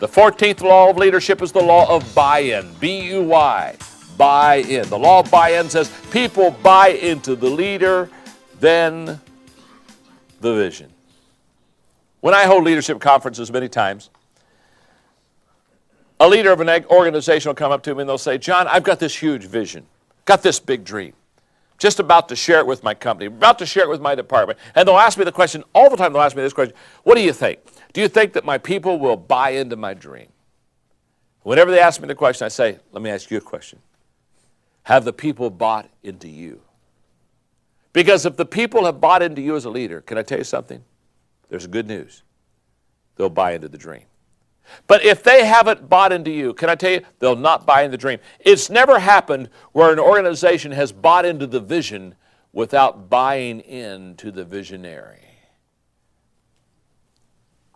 The 14th law of leadership is the law of buy-in, B-U-Y, buy-in. The law of buy-in says people buy into the leader, then the vision. When I hold leadership conferences many times, a leader of an organization will come up to me and they'll say, John, I've got this huge vision, got this big dream. Just about to share it with my company, about to share it with my department. And they'll ask me the question, all the time they'll ask me this question, what do you think? Do you think that my people will buy into my dream? Whenever they ask me the question, I say, let me ask you a question. Have the people bought into you? Because if the people have bought into you as a leader, can I tell you something? There's good news. They'll buy into the dream. But if they haven't bought into you, can I tell you, they'll not buy into the dream. It's never happened where an organization has bought into the vision without buying into the visionary.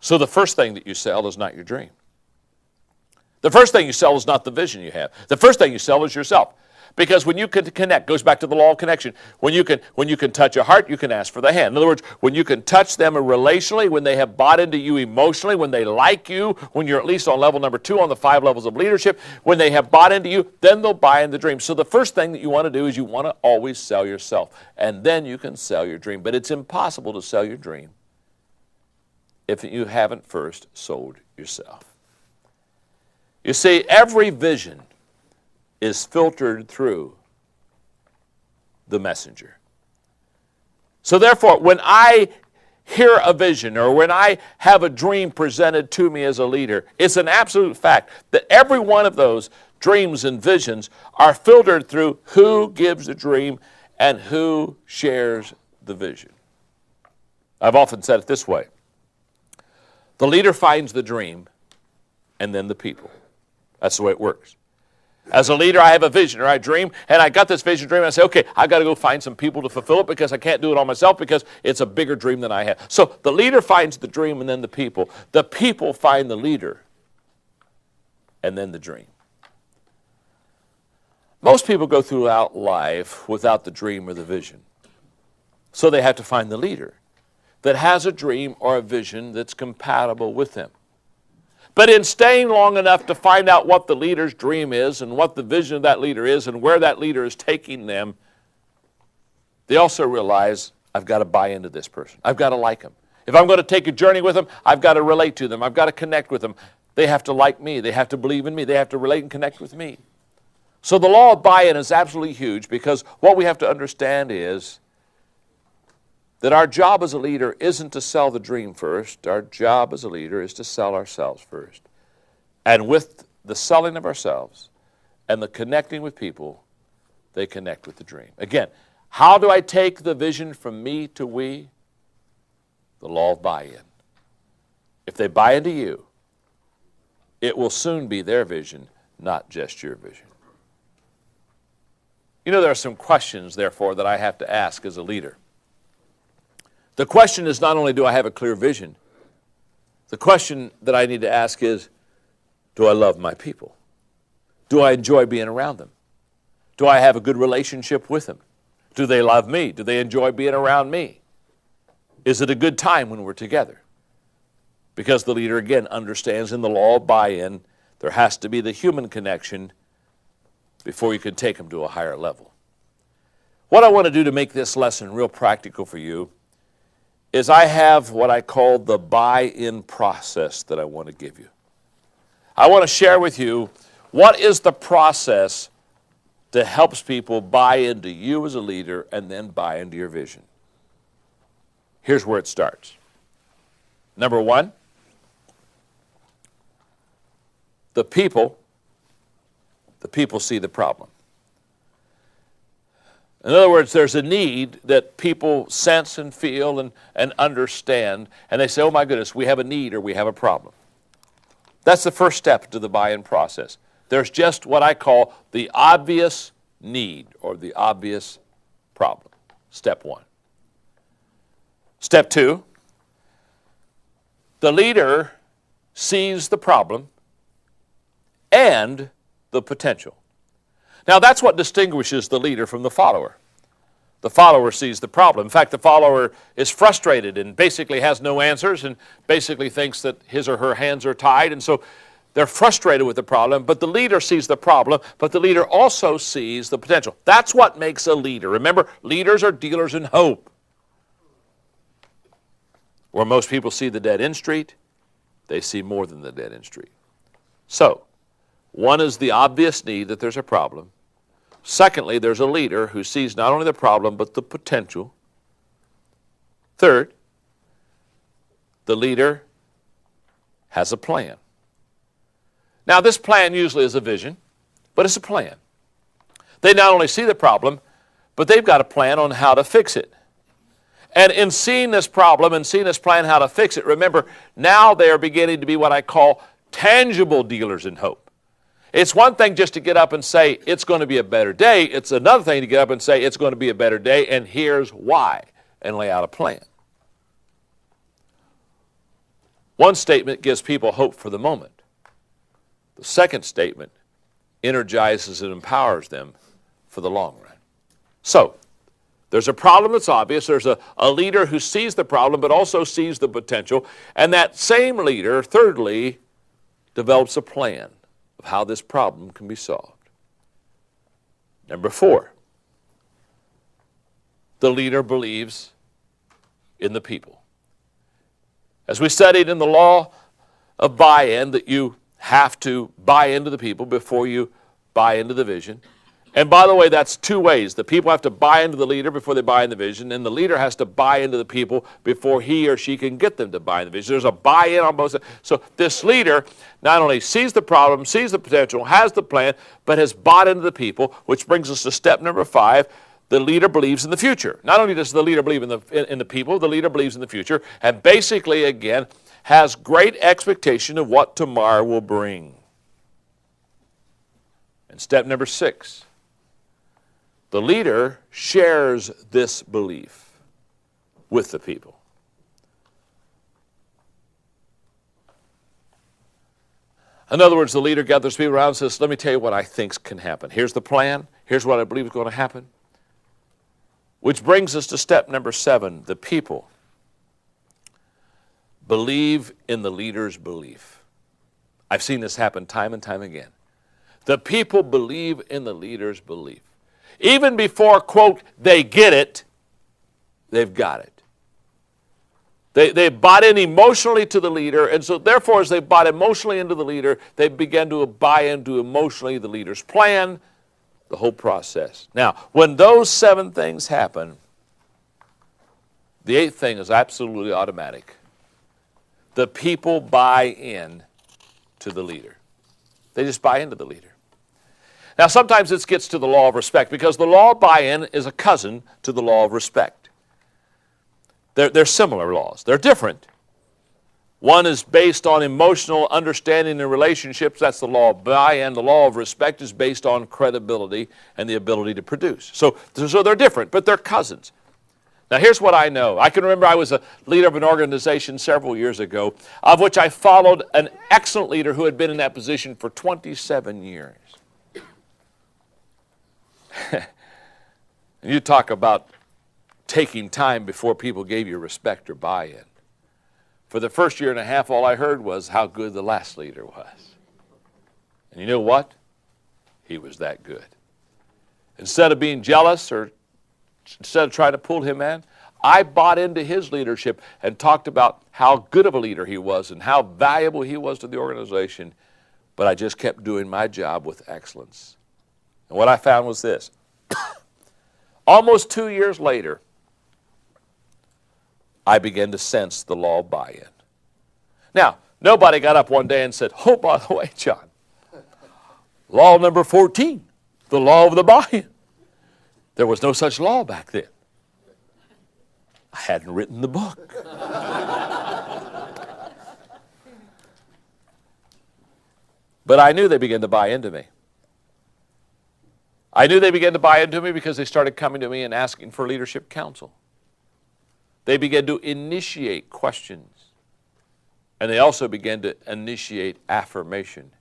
So the first thing that you sell is not your dream. The first thing you sell is not the vision you have. The first thing you sell is yourself. Because when you can connect, goes back to the law of connection. When you can touch a heart, you can ask for the hand. In other words, when you can touch them relationally, when they have bought into you emotionally, when they like you, when you're at least on level number 2 on the 5 levels of leadership, when they have bought into you, then they'll buy into the dream. So the first thing that you want to do is you want to always sell yourself. And then you can sell your dream. But it's impossible to sell your dream if you haven't first sold yourself. You see, every vision is filtered through the messenger. So therefore, when I hear a vision or when I have a dream presented to me as a leader, it's an absolute fact that every one of those dreams and visions are filtered through who gives the dream and who shares the vision. I've often said it this way. The leader finds the dream and then the people. That's the way it works. As a leader, I have a vision or I dream, and I got this vision dream, and I say, okay, I've got to go find some people to fulfill it because I can't do it all myself because it's a bigger dream than I have. So the leader finds the dream and then the people. The people find the leader and then the dream. Most people go throughout life without the dream or the vision. So they have to find the leader that has a dream or a vision that's compatible with them. But in staying long enough to find out what the leader's dream is and what the vision of that leader is and where that leader is taking them, they also realize, I've got to buy into this person. I've got to like them. If I'm going to take a journey with them, I've got to relate to them. I've got to connect with them. They have to like me. They have to believe in me. They have to relate and connect with me. So the law of buy-in is absolutely huge because what we have to understand is that our job as a leader isn't to sell the dream first. Our job as a leader is to sell ourselves first. And with the selling of ourselves and the connecting with people, they connect with the dream. Again, how do I take the vision from me to we? The law of buy-in. If they buy into you, it will soon be their vision, not just your vision. You know, there are some questions, therefore, that I have to ask as a leader. The question is not only do I have a clear vision, the question that I need to ask is, do I love my people? Do I enjoy being around them? Do I have a good relationship with them? Do they love me? Do they enjoy being around me? Is it a good time when we're together? Because the leader, again, understands in the law of buy-in, there has to be the human connection before you can take them to a higher level. What I want to do to make this lesson real practical for you is I have what I call the buy-in process that I want to give you. I want to share with you what is the process that helps people buy into you as a leader and then buy into your vision. Here's where it starts. Number one, the people see the problem. In other words, there's a need that people sense and feel and understand, and they say, oh my goodness, we have a need or we have a problem. That's the first step to the buy-in process. There's just what I call the obvious need or the obvious problem. Step one. Step two, the leader sees the problem and the potential. Now, that's what distinguishes the leader from the follower. The follower sees the problem. In fact, the follower is frustrated and basically has no answers and basically thinks that his or her hands are tied. And so They're frustrated with the problem, but the leader sees the problem, but the leader also sees the potential. That's what makes a leader. Remember, leaders are dealers in hope. Where most people see the dead-end street, they see more than the dead-end street. So, one is the obvious need that there's a problem. Secondly, there's a leader who sees not only the problem, but the potential. Third, the leader has a plan. Now, this plan usually is a vision, but it's a plan. They not only see the problem, but they've got a plan on how to fix it. And in seeing this problem and seeing this plan how to fix it, remember, now they are beginning to be what I call tangible dealers in hope. It's one thing just to get up and say, it's going to be a better day. It's another thing to get up and say, it's going to be a better day, and here's why, and lay out a plan. One statement gives people hope for the moment. The second statement energizes and empowers them for the long run. So, there's a problem that's obvious. There's a leader who sees the problem but also sees the potential. And that same leader, thirdly, develops a plan of how this problem can be solved. Number 4, the leader believes in the people. As we studied in the law of buy-in, that you have to buy into the people before you buy into the vision. And by the way, that's two ways. The people have to buy into the leader before they buy in the vision, and the leader has to buy into the people before he or she can get them to buy in the vision. There's a buy-in on both sides. So this leader not only sees the problem, sees the potential, has the plan, but has bought into the people, which brings us to step number 5. The leader believes in the future. Not only does the leader believe in the people, the leader believes in the future, and basically, again, has great expectation of what tomorrow will bring. And step number 6, the leader shares this belief with the people. In other words, the leader gathers people around and says, let me tell you what I think can happen. Here's the plan. Here's what I believe is going to happen. Which brings us to step number 7, the people believe in the leader's belief. I've seen this happen time and time again. The people believe in the leader's belief. Even before, quote, they get it, they've got it. They bought in emotionally to the leader, and so therefore as they bought emotionally into the leader, they began to buy into emotionally the leader's plan, the whole process. Now, when those 7 things happen, the 8th thing is absolutely automatic. The people buy in to the leader. They just buy into the leader. Now, sometimes this gets to the law of respect, because the law of buy-in is a cousin to the law of respect. They're similar laws. They're different. One is based on emotional understanding and relationships. That's the law of buy-in. The law of respect is based on credibility and the ability to produce. So they're different, but they're cousins. Now, here's what I know. I can remember I was a leader of an organization several years ago, of which I followed an excellent leader who had been in that position for 27 years. You talk about taking time before people gave you respect or buy-in. For the first year and a half, all I heard was how good the last leader was. And you know what? He was that good. Instead of being jealous or instead of trying to pull him in, I bought into his leadership and talked about how good of a leader he was and how valuable he was to the organization, but I just kept doing my job with excellence. And what I found was this. Almost 2 years later, I began to sense the law of buy-in. Now, nobody got up one day and said, oh, by the way, John, law number 14, the law of the buy-in. There was no such law back then. I hadn't written the book. But I knew they began to buy into me. I knew they began to buy into me because they started coming to me and asking for leadership counsel. They began to initiate questions. And they also began to initiate affirmation.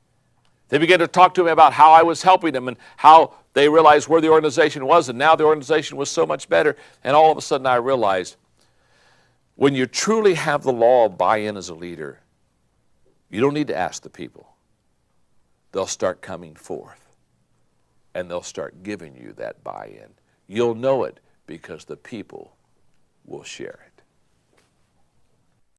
They began to talk to me about how I was helping them and how they realized where the organization was, and now the organization was so much better. And all of a sudden I realized, when you truly have the law of buy-in as a leader, you don't need to ask the people. they'll start coming forth, and they'll start giving you that buy-in. You'll know it because the people will share it.